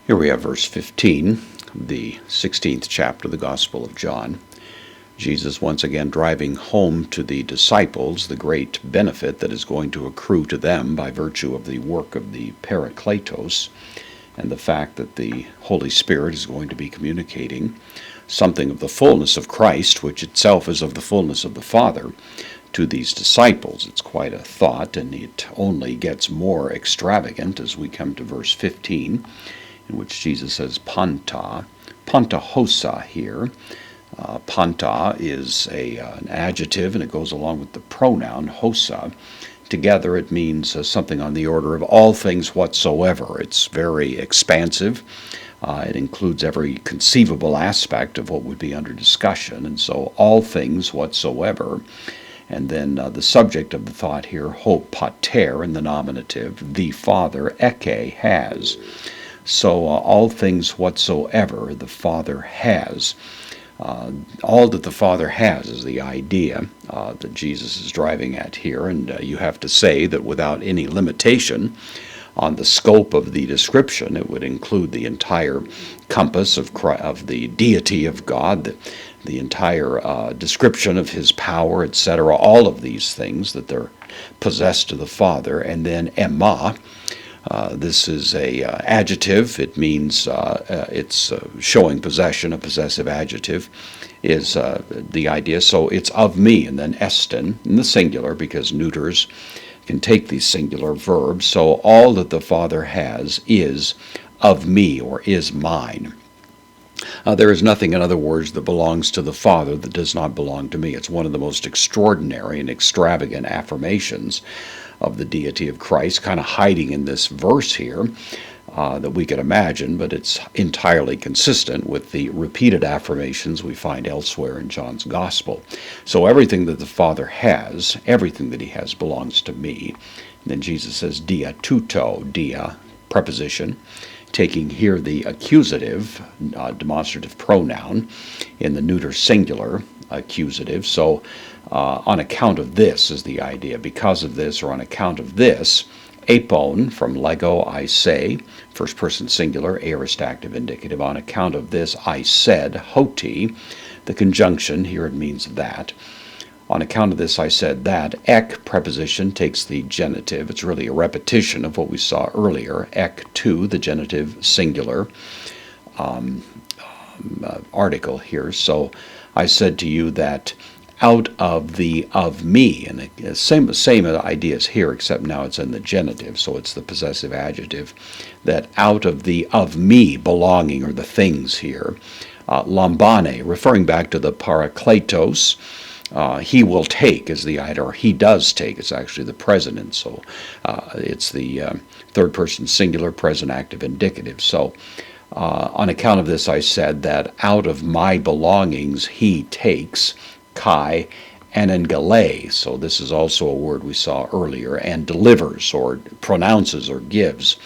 Here we have verse 15, the 16th chapter of the Gospel of John. Jesus once again driving home to the disciples the great benefit that is going to accrue to them by virtue of the work of the Parakletos and the fact that the Holy Spirit is going to be communicating something of the fullness of Christ, which itself is of the fullness of the Father, to these disciples. It's quite a thought, and it only gets more extravagant as we come to verse 15, in which Jesus says panta hosa here. Panta is an adjective, and it goes along with the pronoun hosa. Together it means something on the order of all things whatsoever. It's very expansive. It includes every conceivable aspect of what would be under discussion, and so all things whatsoever. And then the subject of the thought here, ho pater in the nominative, the Father, eke, has. So all things whatsoever the Father has. All that the Father has is the idea that Jesus is driving at here, and you have to say that without any limitation on the scope of the description, it would include the entire compass of the deity of God, the entire description of His power, etc., all of these things that they're possessed of the Father, and then emma. This is a adjective. It means it's showing possession. A possessive adjective is the idea. So it's of me, and then esten in the singular, because neuters can take these singular verbs. So all that the Father has is of me, or is mine. There is nothing, in other words, that belongs to the Father that does not belong to me. It's one of the most extraordinary and extravagant affirmations of the deity of Christ, kind of hiding in this verse here that we could imagine, but it's entirely consistent with the repeated affirmations we find elsewhere in John's Gospel. So everything that the Father has, everything that He has belongs to me. And then Jesus says, dia tuto, dia, preposition, taking here the accusative, demonstrative pronoun in the neuter singular accusative. So on account of this is the idea. Because of this, or on account of this, apon from lego, I say, first person singular, aorist active indicative. On account of this, I said, hoti, the conjunction, here it means that. On account of this, I said that. Ek preposition takes the genitive. It's really a repetition of what we saw earlier. Ek to, the genitive singular article here. So I said to you that out of the of me, and the same ideas here, except now it's in the genitive, so it's the possessive adjective, that out of the of me belonging, or the things here, lambane, referring back to the parakletos, he will take is the idea, or he does take. It's actually the present, so it's the third person singular present active indicative. So on account of this, I said that out of my belongings he takes, kai, anengale. So this is also a word we saw earlier, and delivers, or pronounces, or gives.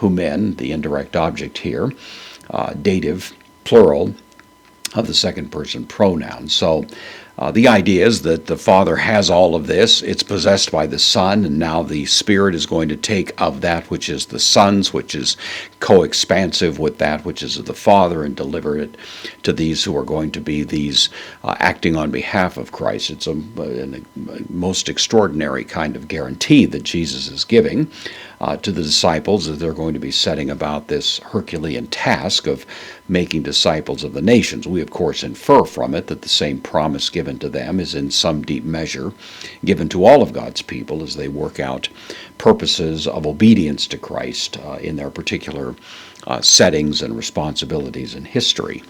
Humen, the indirect object here, dative, plural, of the second person pronoun. So the idea is that the Father has all of this. It's possessed by the Son, and now the Spirit is going to take of that which is the Son's, which is co-expansive with that which is of the Father, and deliver it to these who are going to be these acting on behalf of Christ. It's a most extraordinary kind of guarantee that Jesus is giving to the disciples, that they're going to be setting about this Herculean task of making disciples of the nations. We, of course, infer from it that the same promise given to them is in some deep measure given to all of God's people as they work out purposes of obedience to Christ in their particular settings and responsibilities in history.